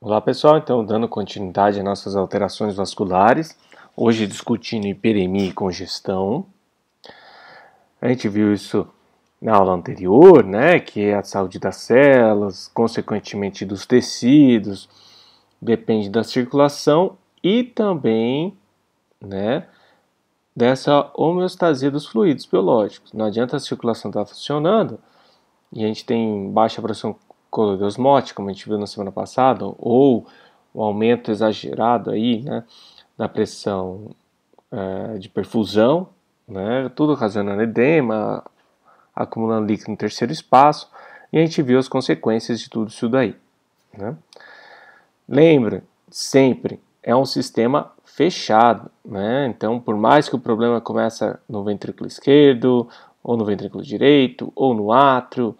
Olá pessoal, então dando continuidade às nossas alterações vasculares, hoje discutindo hiperemia e congestão. A gente viu isso na aula anterior, né, que é a saúde das células, consequentemente dos tecidos, depende da circulação e também, né, dessa homeostasia dos fluidos biológicos. Não adianta a circulação estar funcionando e a gente tem baixa pressão coloidosmótica, como a gente viu na semana passada, ou um aumento exagerado aí, né, da pressão de perfusão, né, tudo ocasionando edema, acumulando líquido no terceiro espaço, e a gente viu as consequências de tudo isso daí. Né? Lembra, sempre é um sistema fechado, né? Então, por mais que o problema comece no ventrículo esquerdo, ou no ventrículo direito, ou no átrio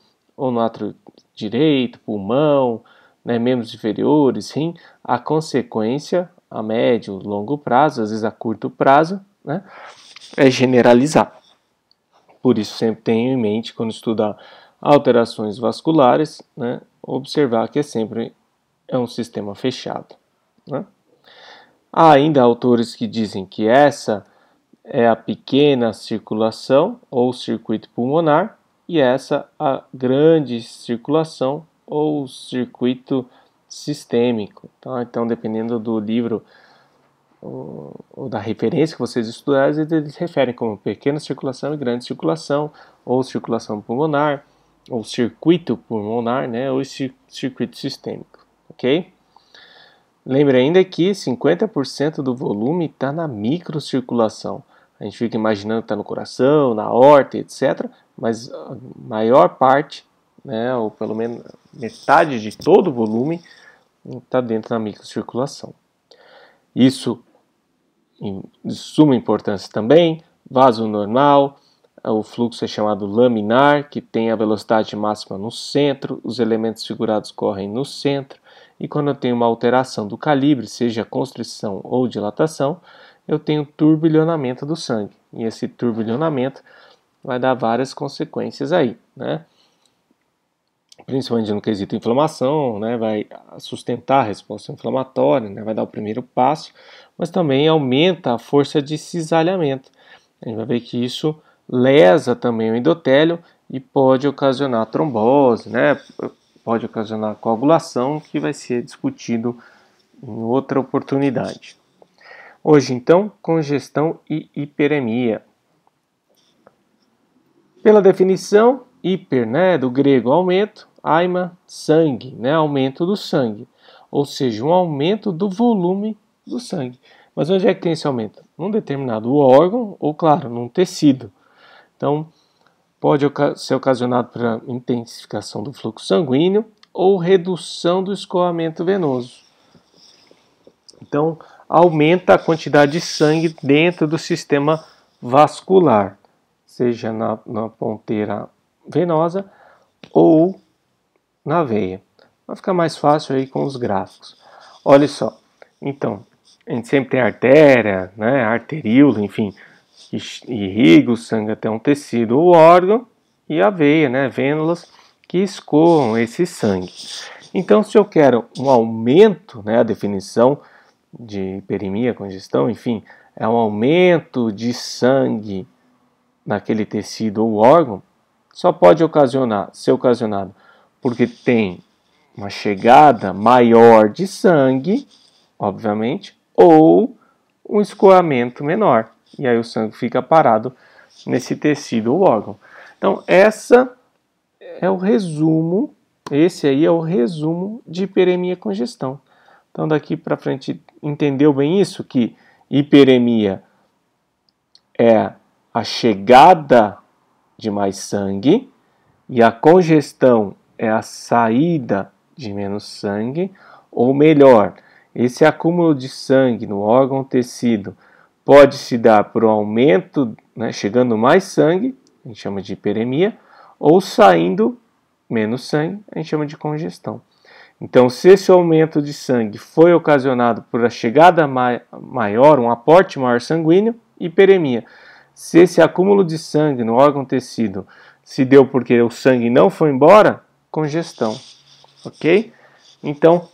direito, pulmão, né, membros inferiores, rim, a consequência a médio, longo prazo, às vezes a curto prazo, né, é generalizar. Por isso sempre tenho em mente, quando estudar alterações vasculares, né, observar que sempre é um sistema fechado. Né? Há ainda autores que dizem que essa é a pequena circulação ou circuito pulmonar e essa a grande circulação ou circuito sistêmico. Tá? Então, dependendo do livro ou da referência que vocês estudarem, eles referem como pequena circulação e grande circulação, ou circulação pulmonar, ou circuito pulmonar, né, ou circuito sistêmico, ok? Lembre ainda que 50% do volume está na microcirculação. A gente fica imaginando que está no coração, na aorta, etc., mas a maior parte, né, ou pelo menos metade de todo o volume, está dentro da microcirculação. Isso de suma importância também, vaso normal, o fluxo é chamado laminar, que tem a velocidade máxima no centro, os elementos figurados correm no centro, e quando eu tenho uma alteração do calibre, seja constrição ou dilatação, eu tenho turbilhonamento do sangue, e esse turbilhonamento vai dar várias consequências aí, né? Principalmente no quesito inflamação, né, vai sustentar a resposta inflamatória, né, vai dar o primeiro passo, mas também aumenta a força de cisalhamento. A gente vai ver que isso lesa também o endotélio e pode ocasionar trombose, né, pode ocasionar coagulação, que vai ser discutido em outra oportunidade. Hoje, então, congestão e hiperemia. Pela definição, hiper, né, do grego aumento, aima, sangue, né, aumento do sangue, ou seja, um aumento do volume do sangue. Mas onde é que tem esse aumento? Num determinado órgão ou, claro, num tecido. Então, pode ser ocasionado pela intensificação do fluxo sanguíneo ou redução do escoamento venoso. Então, aumenta a quantidade de sangue dentro do sistema vascular, seja na ponteira venosa ou na veia. Vai ficar mais fácil aí com os gráficos. Olha só, então, a gente sempre tem artéria, né, arteríola, enfim, que irriga o sangue até um tecido ou órgão, e a veia, né, vênulas, que escoam esse sangue. Então, se eu quero um aumento, né, a definição de hiperemia, congestão, enfim, é um aumento de sangue naquele tecido ou órgão, só pode ser ocasionado porque tem uma chegada maior de sangue, obviamente, ou um escoamento menor. E aí o sangue fica parado nesse tecido ou órgão. Então, esse aí é o resumo de hiperemia e congestão. Então, daqui para frente, entendeu bem isso? Que hiperemia é a chegada de mais sangue e a congestão é a saída de menos sangue, ou melhor, esse acúmulo de sangue no órgão ou tecido pode se dar por um aumento, né, chegando mais sangue, a gente chama de hiperemia, ou saindo menos sangue, a gente chama de congestão. Então, se esse aumento de sangue foi ocasionado por a chegada maior, um aporte maior sanguíneo, hiperemia. Se esse acúmulo de sangue no órgão tecido se deu porque o sangue não foi embora, congestão, ok? Então,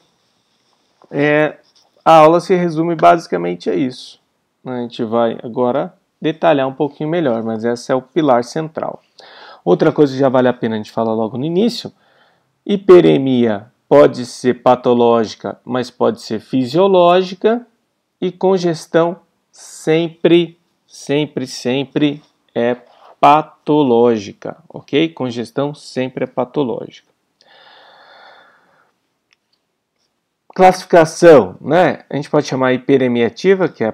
A aula se resume basicamente a isso. A gente vai agora detalhar um pouquinho melhor, mas esse é o pilar central. Outra coisa que já vale a pena a gente falar logo no início: hiperemia pode ser patológica, mas pode ser fisiológica, e congestão sempre é patológica, ok? Congestão sempre é patológica. Classificação, né? A gente pode chamar hiperemia ativa, que é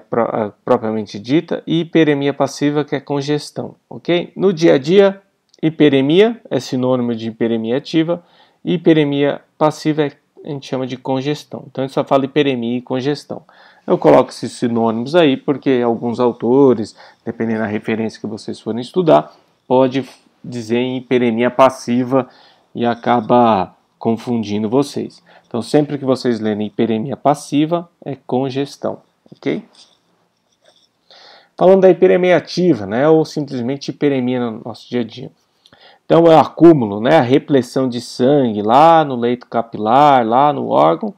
propriamente dita, e hiperemia passiva, que é congestão, ok? No dia a dia, hiperemia é sinônimo de hiperemia ativa, e hiperemia passiva a gente chama de congestão. Então a gente só fala hiperemia e congestão. Eu coloco esses sinônimos aí porque alguns autores, dependendo da referência que vocês forem estudar, pode dizer em hiperemia passiva e acaba confundindo vocês. Então, sempre que vocês lerem hiperemia passiva, é congestão, ok? Falando da hiperemia ativa, né, ou simplesmente hiperemia no nosso dia a dia. Então, é o acúmulo, né, a repressão de sangue lá no leito capilar, lá no órgão,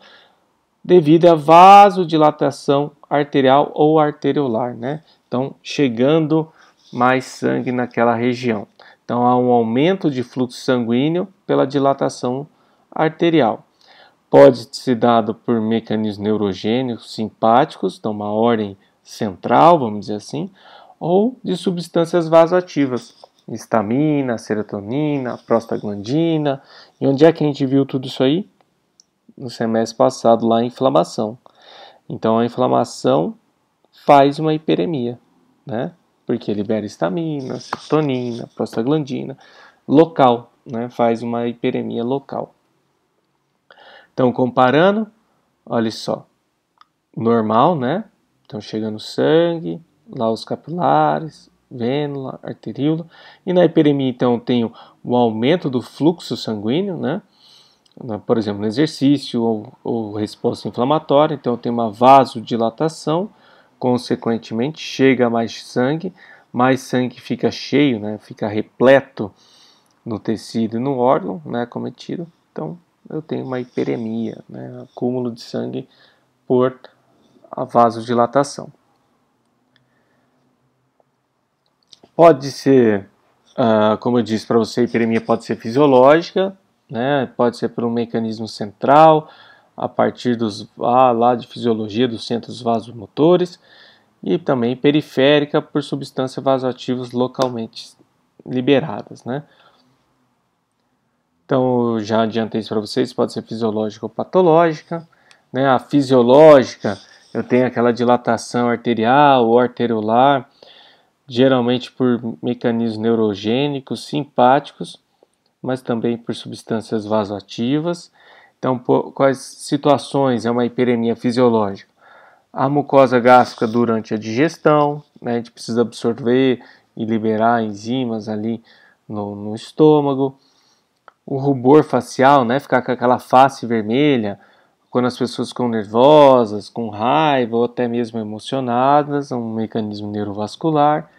devido a vasodilatação arterial ou arteriolar, né? Então, chegando mais sangue naquela região. Então, há um aumento de fluxo sanguíneo pela dilatação arterial. Pode ser dado por mecanismos neurogênicos simpáticos, então uma ordem central, vamos dizer assim, ou de substâncias vasoativas, histamina, serotonina, prostaglandina. E onde é que a gente viu tudo isso aí? No semestre passado, lá, a inflamação. Então a inflamação faz uma hiperemia, né? Porque libera histamina, serotonina, prostaglandina, local, né? Faz uma hiperemia local. Então, comparando, olha só, normal, né? Então, chegando sangue, lá os capilares, vênula, arteríola. E na hiperemia, então, tem o aumento do fluxo sanguíneo, né? Por exemplo, no exercício ou resposta inflamatória. Então, tem uma vasodilatação, consequentemente, chega mais sangue fica cheio, né? Fica repleto no tecido e no órgão, né? Cometido. Então, eu tenho uma hiperemia, né, acúmulo de sangue por a vasodilatação. Pode ser, como eu disse para você, a hiperemia pode ser fisiológica, né, pode ser por um mecanismo central, a partir lá de fisiologia dos centros vasomotores, e também periférica por substâncias vasoativas localmente liberadas, né. Então, já adiantei isso para vocês, pode ser fisiológica ou patológica. Né? A fisiológica, eu tenho aquela dilatação arterial ou arteriolar, geralmente por mecanismos neurogênicos, simpáticos, mas também por substâncias vasoativas. Então, quais situações é uma hiperemia fisiológica? A mucosa gástrica durante a digestão, né? A gente precisa absorver e liberar enzimas ali no estômago. O rubor facial, né, ficar com aquela face vermelha, quando as pessoas ficam nervosas, com raiva ou até mesmo emocionadas, é um mecanismo neurovascular.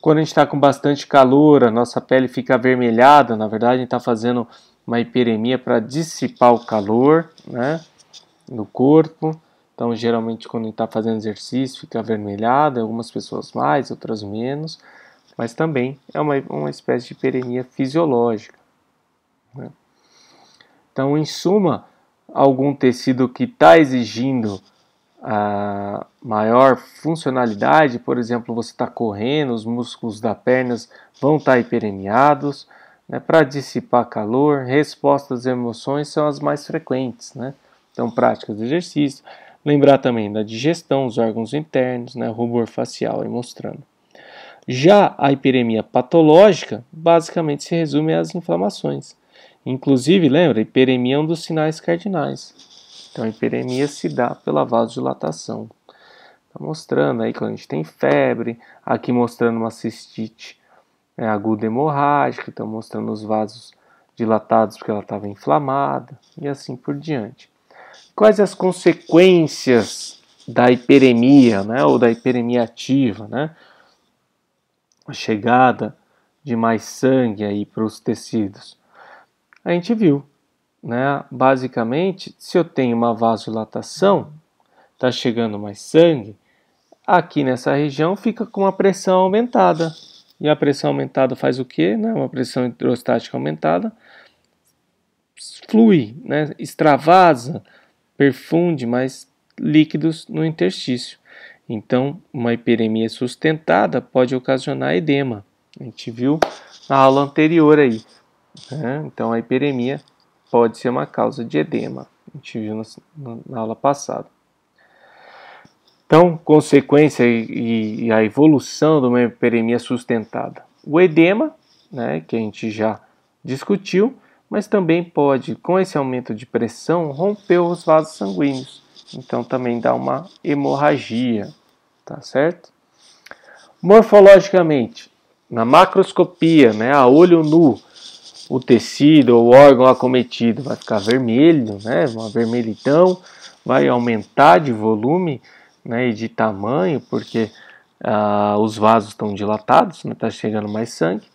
Quando a gente está com bastante calor, a nossa pele fica avermelhada, na verdade a gente está fazendo uma hiperemia para dissipar o calor, né, no corpo. Então, geralmente, quando a gente está fazendo exercício, fica avermelhada, algumas pessoas mais, outras menos, mas também é uma espécie de hiperemia fisiológica. Né? Então, em suma, algum tecido que está exigindo a maior funcionalidade, por exemplo, você está correndo, os músculos da perna vão estar hiperemiados, né, para dissipar calor, respostas às emoções são as mais frequentes, né? Então, práticas de exercício, lembrar também da digestão, os órgãos internos, né, rubor facial aí mostrando. Já a hiperemia patológica, basicamente se resume às inflamações. Inclusive, lembra, a hiperemia é um dos sinais cardinais. Então, a hiperemia se dá pela vasodilatação. Está mostrando aí quando a gente tem febre, aqui mostrando uma cistite aguda hemorrágica, então mostrando os vasos dilatados porque ela estava inflamada e assim por diante. Quais as consequências da hiperemia, né, ou da hiperemia ativa, né? A chegada de mais sangue aí para os tecidos. A gente viu, né? Basicamente, se eu tenho uma vasodilatação, está chegando mais sangue, aqui nessa região fica com uma pressão aumentada. E a pressão aumentada faz o quê? Né? Uma pressão hidrostática aumentada flui, né? Extravasa, perfunde mais líquidos no interstício. Então, uma hiperemia sustentada pode ocasionar edema. A gente viu na aula anterior aí, né? Então, a hiperemia pode ser uma causa de edema. A gente viu na aula passada. Então, consequência e a evolução de uma hiperemia sustentada. O edema, né, que a gente já discutiu, mas também pode, com esse aumento de pressão, romper os vasos sanguíneos. Então, também dá uma hemorragia, tá certo? Morfologicamente, na macroscopia, né, a olho nu, o tecido ou o órgão acometido vai ficar vermelho, né, uma vermelhidão, vai aumentar de volume, né, e de tamanho, porque os vasos estão dilatados, está, né, chegando mais sangue,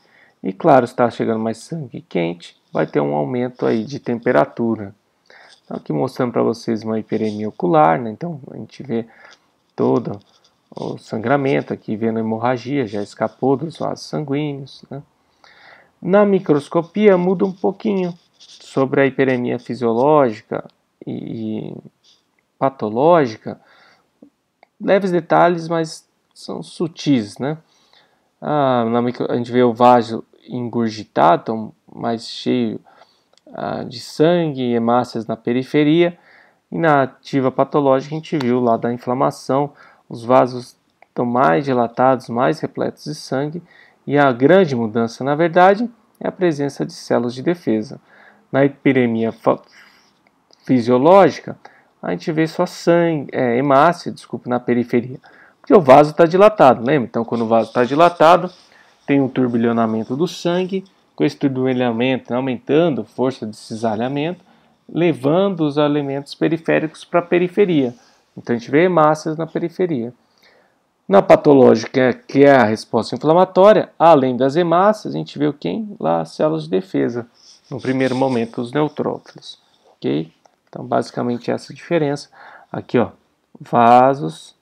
e claro, está chegando mais sangue quente, vai ter um aumento aí de temperatura. Então, aqui mostrando para vocês uma hiperemia ocular, né, então a gente vê todo o sangramento, aqui vendo a hemorragia, já escapou dos vasos sanguíneos, né. Na microscopia muda um pouquinho sobre a hiperemia fisiológica e patológica, leves detalhes, mas são sutis, né? A gente vê o vaso engurgitado, mais cheio de sangue e hemácias na periferia, e na ativa patológica a gente viu lá da inflamação, os vasos estão mais dilatados, mais repletos de sangue, e a grande mudança, na verdade, é a presença de células de defesa. Na hiperemia fisiológica, a gente vê só sangue, hemácia, na periferia, porque o vaso está dilatado, lembra? Então, quando o vaso está dilatado, tem um turbilhonamento do sangue, com esse turbilhonamento, né, aumentando a força de cisalhamento, levando os elementos periféricos para a periferia. Então, a gente vê hemácias na periferia. Na patológica, que é a resposta inflamatória, além das hemácias, a gente vê o quê? Lá as células de defesa, no primeiro momento, os neutrófilos. Ok? Então, basicamente, essa diferença. Aqui, ó, vasos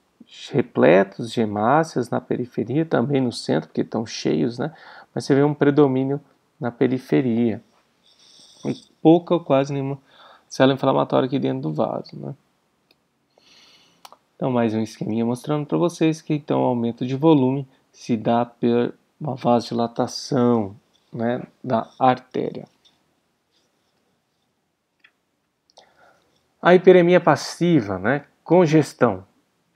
repletos de hemácias na periferia, também no centro, porque estão cheios, né? Mas você vê um predomínio na periferia. E pouca ou quase nenhuma célula inflamatória aqui dentro do vaso, né? Então, mais um esqueminha mostrando para vocês que então o aumento de volume se dá por uma vasodilatação, né, da artéria. A hiperemia passiva, né, congestão.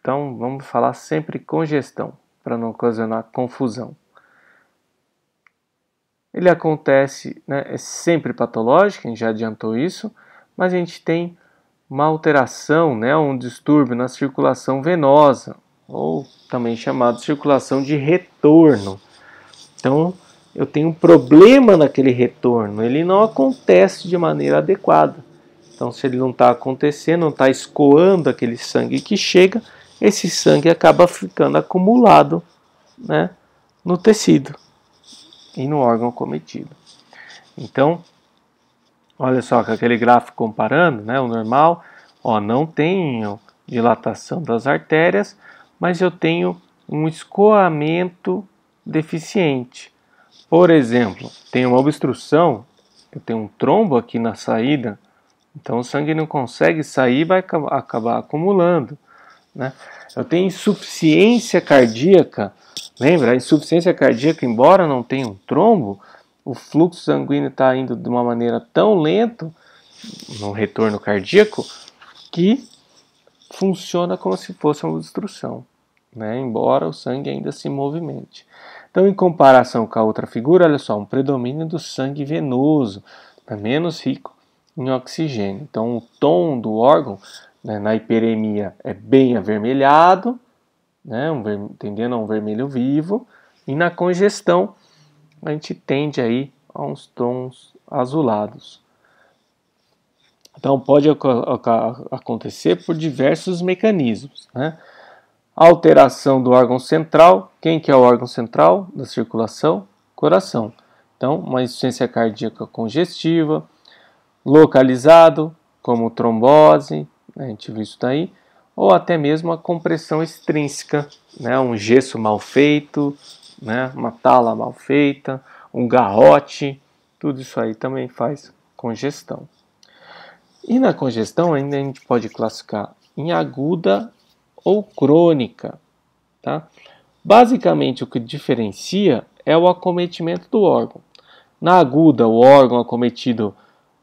Então, vamos falar sempre congestão, para não ocasionar confusão. Ele acontece, né, é sempre patológico, a gente já adiantou isso, mas a gente tem uma alteração, né, um distúrbio na circulação venosa, ou também chamado de circulação de retorno. Então, eu tenho um problema naquele retorno, ele não acontece de maneira adequada. Então, se ele não está acontecendo, não está escoando aquele sangue que chega, esse sangue acaba ficando acumulado, né, no tecido e no órgão acometido. Então, olha só, com aquele gráfico comparando, né, o normal, ó, não tenho dilatação das artérias, mas eu tenho um escoamento deficiente. Por exemplo, tenho uma obstrução, eu tenho um trombo aqui na saída, então o sangue não consegue sair e vai acabar acumulando, né? Eu tenho insuficiência cardíaca, lembra? A insuficiência cardíaca, embora não tenha um trombo, o fluxo sanguíneo está indo de uma maneira tão lenta no retorno cardíaco que funciona como se fosse uma obstrução, né? Embora o sangue ainda se movimente. Então, em comparação com a outra figura, olha só, um predomínio do sangue venoso, é menos rico em oxigênio. Então, o tom do órgão, né, na hiperemia é bem avermelhado, né, tendendo a um vermelho vivo, e na congestão a gente tende aí a uns tons azulados. Então pode acontecer por diversos mecanismos, né? Alteração do órgão central. Quem que é o órgão central da circulação? Coração. Então, uma insuficiência cardíaca congestiva, localizado, como trombose, a gente viu isso daí, ou até mesmo a compressão extrínseca, né? Um gesso mal feito, né? Uma tala mal feita, um garrote, tudo isso aí também faz congestão. E na congestão ainda a gente pode classificar em aguda ou crônica, tá? Basicamente o que diferencia é o acometimento do órgão. Na aguda, o órgão acometido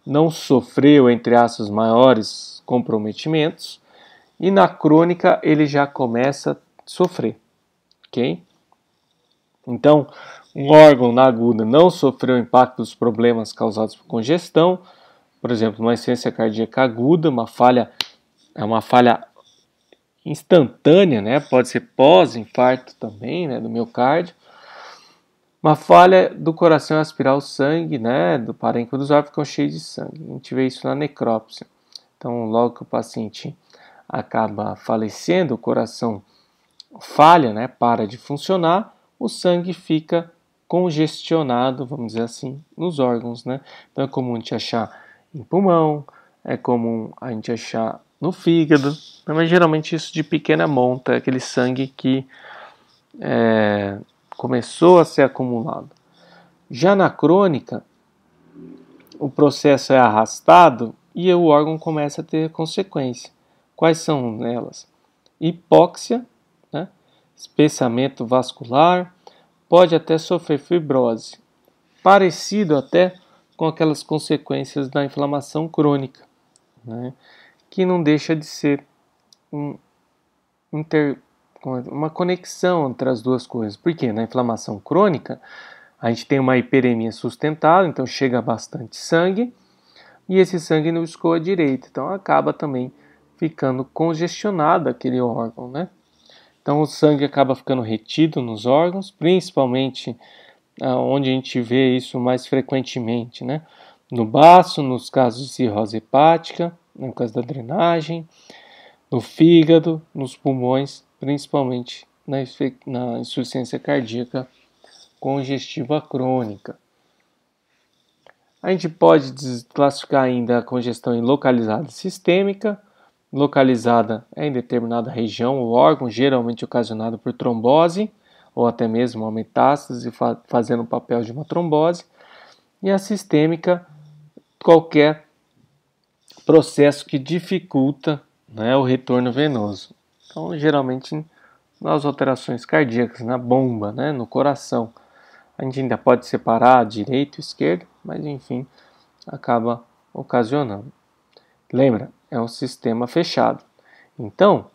não sofreu, entre aspas, maiores comprometimentos, e na crônica ele já começa a sofrer, ok? Então, um órgão na aguda não sofreu impacto dos problemas causados por congestão, por exemplo, uma insuficiência cardíaca aguda, é uma falha instantânea, né? Pode ser pós-infarto também, né, do miocárdio. Uma falha do coração aspirar o sangue, né, do parênquima dos órgãos ficam cheios de sangue. A gente vê isso na necrópsia. Então, logo que o paciente acaba falecendo, o coração falha, né, para de funcionar, o sangue fica congestionado, vamos dizer assim, nos órgãos, né? Então é comum a gente achar em pulmão, é comum a gente achar no fígado, mas geralmente isso de pequena monta, é aquele sangue que começou a ser acumulado. Já na crônica, o processo é arrastado e o órgão começa a ter consequência. Quais são elas? Hipóxia, né? Espessamento vascular, pode até sofrer fibrose, parecido até com aquelas consequências da inflamação crônica, né? Que não deixa de ser uma conexão entre as duas coisas. Porque na inflamação crônica, a gente tem uma hiperemia sustentada, então chega bastante sangue, e esse sangue não escoa direito, então acaba também ficando congestionado aquele órgão, né? Então o sangue acaba ficando retido nos órgãos, principalmente onde a gente vê isso mais frequentemente, né? No baço, nos casos de cirrose hepática, no caso da drenagem, no fígado, nos pulmões, principalmente na insuficiência cardíaca congestiva crônica. A gente pode classificar ainda a congestão em localizada e sistêmica. Localizada é em determinada região ou órgão, geralmente ocasionado por trombose, ou até mesmo uma metástase fazendo o papel de uma trombose. E a sistêmica, qualquer processo que dificulta, né, o retorno venoso. Então, geralmente, nas alterações cardíacas, na bomba, né, no coração. A gente ainda pode separar direito e esquerdo, mas enfim, acaba ocasionando. Lembra, é um sistema fechado. Então,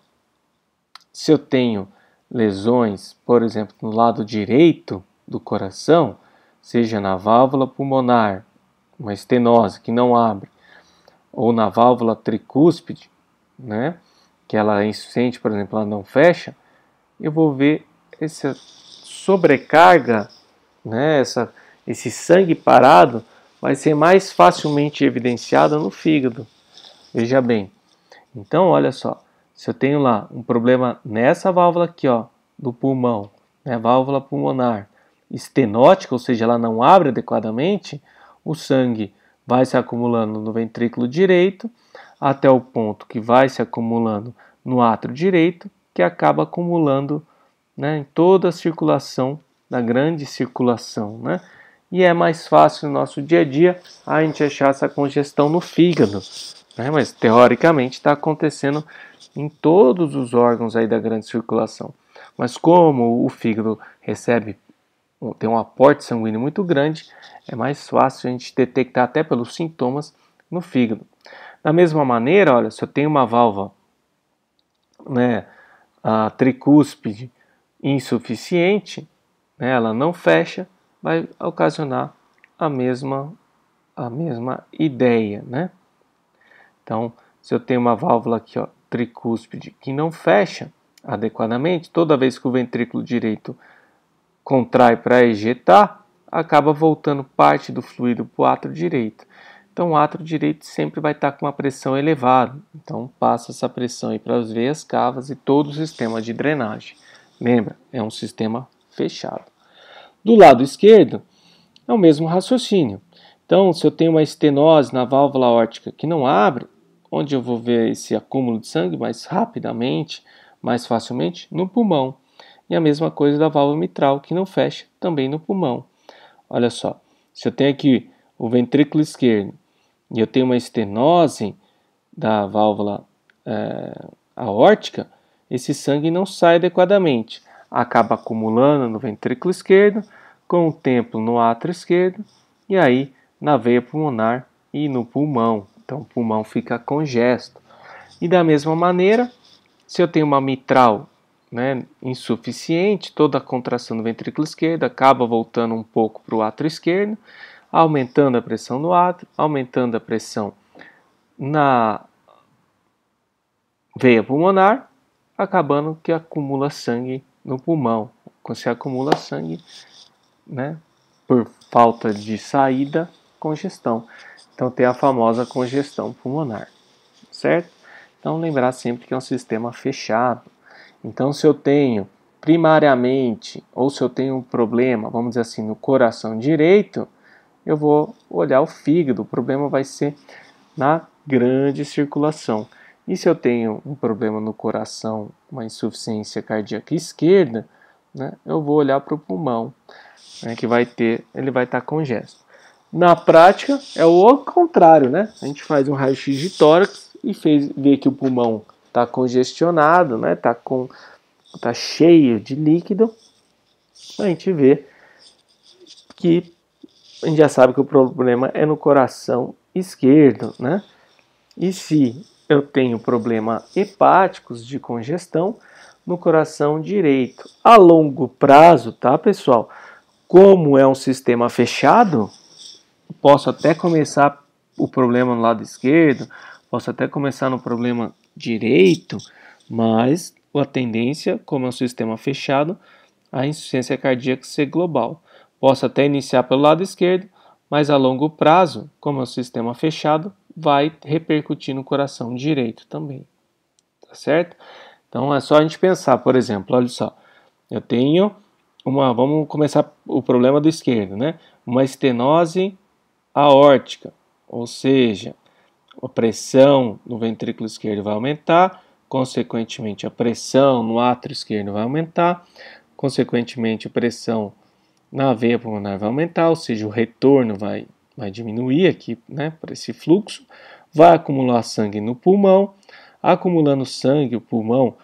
se eu tenho lesões, por exemplo, no lado direito do coração, seja na válvula pulmonar, uma estenose que não abre, ou na válvula tricúspide, né, que ela é insuficiente, por exemplo, ela não fecha, eu vou ver essa sobrecarga, né, esse sangue parado vai ser mais facilmente evidenciado no fígado. Veja bem. Então, olha só, se eu tenho lá um problema nessa válvula aqui, ó, do pulmão, né, válvula pulmonar estenótica, ou seja, ela não abre adequadamente, o sangue vai se acumulando no ventrículo direito, até o ponto que vai se acumulando no átrio direito, que acaba acumulando, né, em toda a circulação, na grande circulação, né? E é mais fácil no nosso dia a dia a gente achar essa congestão no fígado, né? Mas teoricamente está acontecendo em todos os órgãos aí da grande circulação. Mas como o fígado tem um aporte sanguíneo muito grande, é mais fácil a gente detectar até pelos sintomas no fígado. Da mesma maneira, olha, se eu tenho uma válvula, né, a tricúspide insuficiente, né, ela não fecha, vai ocasionar a mesma ideia, né? Então, se eu tenho uma válvula aqui, ó, tricúspide, que não fecha adequadamente, toda vez que o ventrículo direito contrai para ejetar, acaba voltando parte do fluido para o átrio direito. Então, o átrio direito sempre vai estar com uma pressão elevada. Então, passa essa pressão aí para as veias cavas e todo o sistema de drenagem. Lembra, é um sistema fechado. Do lado esquerdo, é o mesmo raciocínio. Então, se eu tenho uma estenose na válvula aórtica que não abre, onde eu vou ver esse acúmulo de sangue mais rapidamente, mais facilmente? No pulmão. E a mesma coisa da válvula mitral, que não fecha, também no pulmão. Olha só, se eu tenho aqui o ventrículo esquerdo e eu tenho uma estenose da válvula aórtica, esse sangue não sai adequadamente. Acaba acumulando no ventrículo esquerdo, com o tempo no átrio esquerdo, e aí na veia pulmonar e no pulmão. Então o pulmão fica congesto. E da mesma maneira, se eu tenho uma mitral insuficiente, toda a contração do ventrículo esquerdo acaba voltando um pouco para o átrio esquerdo, aumentando a pressão no átrio, aumentando a pressão na veia pulmonar, acabando que acumula sangue no pulmão. Quando se acumula sangue, por falta de saída, congestão. Então tem a famosa congestão pulmonar, certo? Então lembrar sempre que é um sistema fechado. Então se eu tenho primariamente, ou se eu tenho um problema, vamos dizer assim, no coração direito, eu vou olhar o fígado, o problema vai ser na grande circulação. E se eu tenho um problema no coração, uma insuficiência cardíaca esquerda, eu vou olhar para o pulmão, que ele vai estar congesto. Na prática, é o contrário, né? A gente faz um raio-x de tórax e vê que o pulmão está congestionado, tá cheio de líquido. A gente vê que a gente já sabe que o problema é no coração esquerdo, né? E se eu tenho problema hepáticos de congestão no coração direito. A longo prazo, tá, pessoal? Como é um sistema fechado, posso até começar o problema no lado esquerdo, posso até começar no problema direito, mas a tendência, como é um sistema fechado, a insuficiência cardíaca ser global. Posso até iniciar pelo lado esquerdo, mas a longo prazo, como é um sistema fechado, vai repercutir no coração direito também. Tá certo? Então é só a gente pensar, por exemplo, olha só, eu tenho vamos começar o problema do esquerdo, né? Uma estenose aórtica, ou seja, a pressão no ventrículo esquerdo vai aumentar, consequentemente a pressão no átrio esquerdo vai aumentar, consequentemente a pressão na veia pulmonar vai aumentar, ou seja, o retorno vai diminuir aqui, para esse fluxo, vai acumular sangue no pulmão, acumulando sangue, o pulmão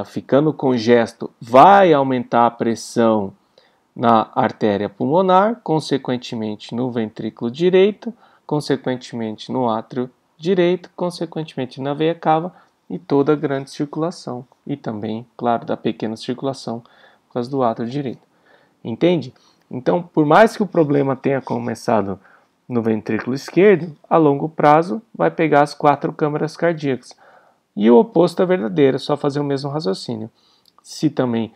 ficando congesto, vai aumentar a pressão na artéria pulmonar, consequentemente no ventrículo direito, consequentemente no átrio direito, consequentemente na veia cava e toda a grande circulação. E também, claro, da pequena circulação por causa do átrio direito. Entende? Então, por mais que o problema tenha começado no ventrículo esquerdo, a longo prazo vai pegar as 4 câmaras cardíacas. E o oposto é verdadeiro, é só fazer o mesmo raciocínio. Se também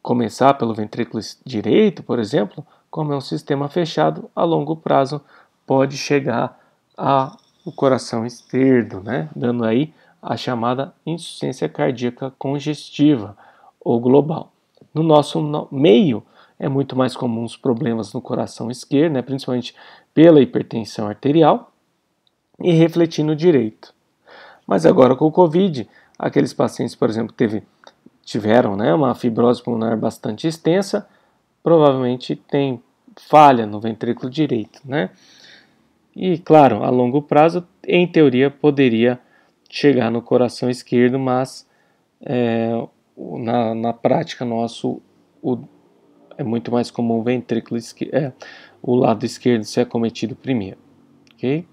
começar pelo ventrículo direito, por exemplo, como é um sistema fechado, a longo prazo pode chegar ao coração esquerdo, dando aí a chamada insuficiência cardíaca congestiva ou global. No nosso meio, é muito mais comum os problemas no coração esquerdo, principalmente pela hipertensão arterial, e refletir no direito. Mas agora com o Covid, aqueles pacientes, por exemplo, tiveram uma fibrose pulmonar bastante extensa, provavelmente tem falha no ventrículo direito, E, claro, a longo prazo, em teoria, poderia chegar no coração esquerdo, mas na prática nosso é muito mais comum o ventrículo esquerdo, o lado esquerdo ser acometido primeiro, ok?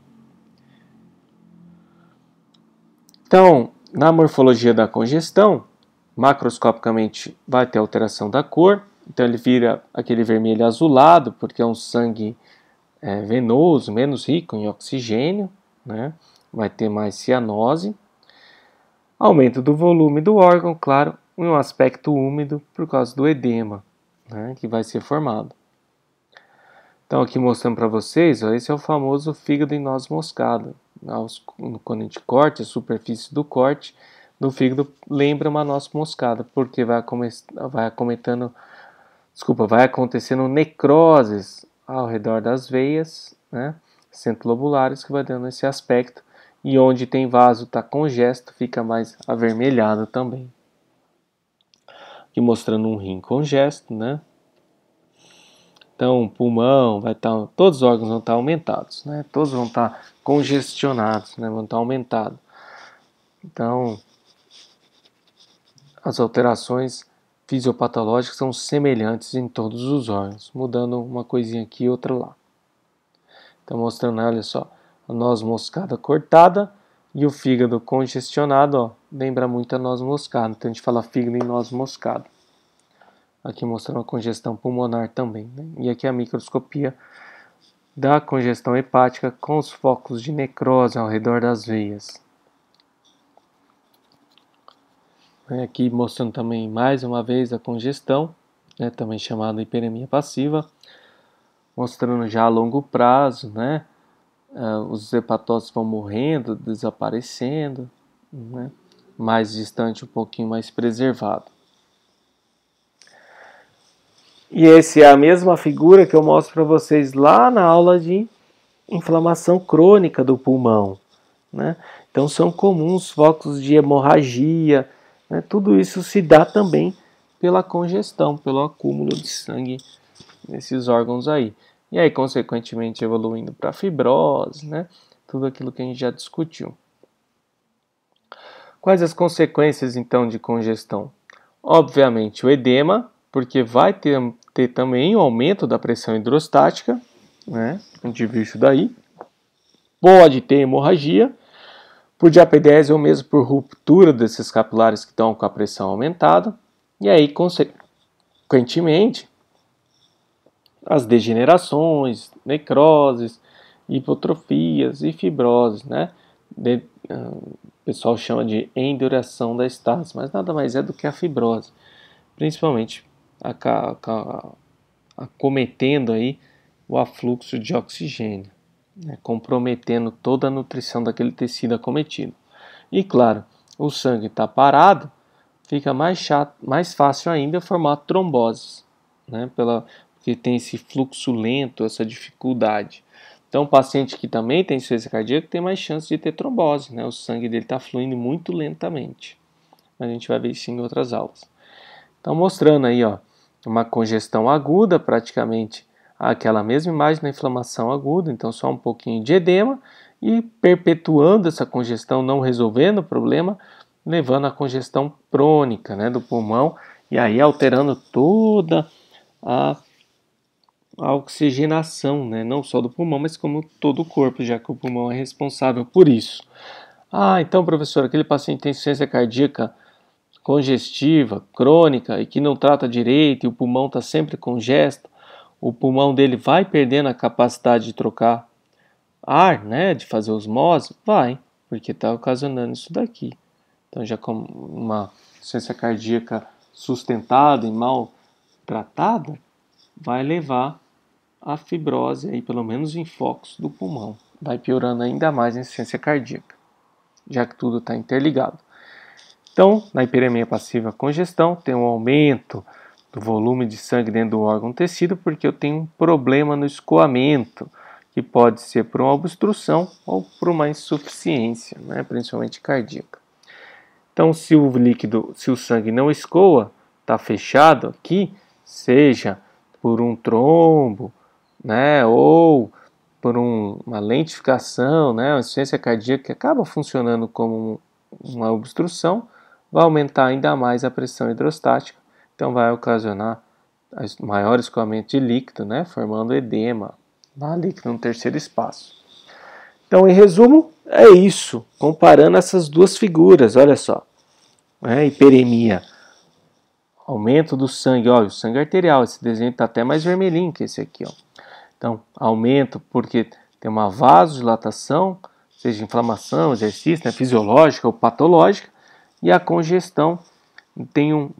Então, na morfologia da congestão, macroscopicamente vai ter alteração da cor, então ele vira aquele vermelho azulado, porque é um sangue venoso, menos rico em oxigênio, vai ter mais cianose, aumento do volume do órgão, claro, e um aspecto úmido por causa do edema, que vai ser formado. Então aqui mostrando para vocês, esse é o famoso fígado em noz moscada. Quando a gente corta a superfície do corte do fígado, lembra uma noz moscada, porque vai acontecendo necroses ao redor das veias né, centrolobulares, que vai dando esse aspecto. E onde tem vaso está congesto, fica mais avermelhado também. Aqui mostrando um rim congesto, né? Então, o pulmão vai estar, todos os órgãos vão estar aumentados, né? Todos vão estar congestionados, né? Vão estar aumentados. Então, as alterações fisiopatológicas são semelhantes em todos os órgãos, mudando uma coisinha aqui e outra lá. Então, mostrando, olha só, a noz moscada cortada e o fígado congestionado, ó, lembra muito a noz moscada. Então, a gente fala fígado e noz moscada. Aqui mostrando a congestão pulmonar também, né? E aqui a microscopia da congestão hepática com os focos de necrose ao redor das veias. Aqui mostrando também mais uma vez a congestão, né, também chamada hiperemia passiva, mostrando já a longo prazo, né, os hepatócitos vão morrendo, desaparecendo, né, mais distante, um pouquinho mais preservado. E essa é a mesma figura que eu mostro para vocês lá na aula de inflamação crônica do pulmão, né? Então são comuns focos de hemorragia, né? Tudo isso se dá também pela congestão, pelo acúmulo de sangue nesses órgãos aí. E aí, consequentemente, evoluindo para fibrose, né? Tudo aquilo que a gente já discutiu. Quais as consequências, então, de congestão? Obviamente, o edema, porque vai ter também o aumento da pressão hidrostática, né? A gente viu isso daí. Pode ter hemorragia, por diapedese ou mesmo por ruptura desses capilares que estão com a pressão aumentada. E aí, consequentemente, as degenerações, necroses, hipotrofias e fibroses, né? O pessoal chama de enduração da estase, mas nada mais é do que a fibrose, principalmente acometendo aí o afluxo de oxigênio, né, comprometendo toda a nutrição daquele tecido acometido. E claro, o sangue está parado, fica mais fácil ainda formar tromboses, né, porque tem esse fluxo lento, essa dificuldade. Então, o paciente que também tem insuficiência cardíaca tem mais chance de ter trombose, né? O sangue dele está fluindo muito lentamente. A gente vai ver isso em outras aulas. Então, mostrando aí, ó, uma congestão aguda, praticamente aquela mesma imagem da inflamação aguda, então só um pouquinho de edema, e perpetuando essa congestão, não resolvendo o problema, levando à congestão crônica, né, do pulmão, e aí alterando toda a oxigenação, né, não só do pulmão, mas como todo o corpo, já que o pulmão é responsável por isso. Ah, então, professor, aquele paciente tem insuficiência cardíaca congestiva, crônica e que não trata direito e o pulmão está sempre congesto, o pulmão dele vai perdendo a capacidade de trocar ar, né, de fazer osmose? Vai, porque está ocasionando isso daqui. Então, já com uma insuficiência cardíaca sustentada e mal tratada, vai levar a fibrose, aí, pelo menos em focos do pulmão. Vai piorando ainda mais a insuficiência cardíaca, já que tudo está interligado. Então, na hiperemia passiva congestão, tem um aumento do volume de sangue dentro do órgão tecido, porque eu tenho um problema no escoamento, que pode ser por uma obstrução ou por uma insuficiência, né, principalmente cardíaca. Então, se o sangue não escoa, está fechado aqui, seja por um trombo, né, ou por uma lentificação, né, uma insuficiência cardíaca que acaba funcionando como uma obstrução, vai aumentar ainda mais a pressão hidrostática, então vai ocasionar maior escoamento de líquido, né, formando edema, líquido no terceiro espaço. Então, em resumo, é isso, comparando essas duas figuras, olha só, hiperemia, aumento do sangue, olha, o sangue arterial, esse desenho está até mais vermelhinho que esse aqui, ó. Então, aumento porque tem uma vasodilatação, seja inflamação, exercício, né, fisiológica ou patológica, e a congestão tem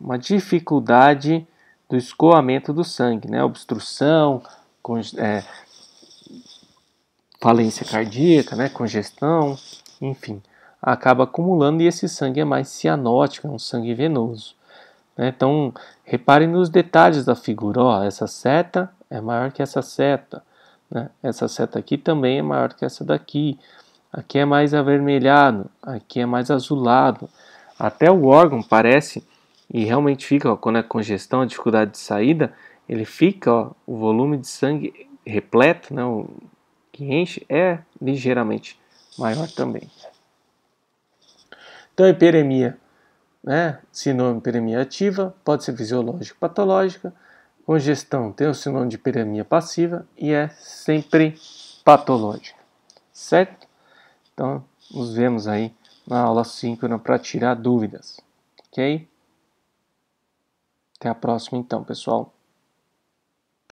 uma dificuldade do escoamento do sangue, né, obstrução, falência cardíaca, né, congestão, enfim, acaba acumulando e esse sangue é mais cianótico, é um sangue venoso. Então, reparem nos detalhes da figura, ó, essa seta é maior que essa seta, né? Essa seta aqui também é maior que essa daqui. Aqui é mais avermelhado, aqui é mais azulado. Até o órgão parece, e realmente fica, ó, quando é congestão, a dificuldade de saída, ele fica, ó, o volume de sangue repleto, né, o que enche, é ligeiramente maior também. Então, hiperemia, né, sinônimo de hiperemia ativa, pode ser fisiológica ou patológica. Congestão tem o sinônimo de hiperemia passiva e é sempre patológica, certo? Então, nos vemos aí na aula síncrona para tirar dúvidas, ok? Até a próxima então, pessoal.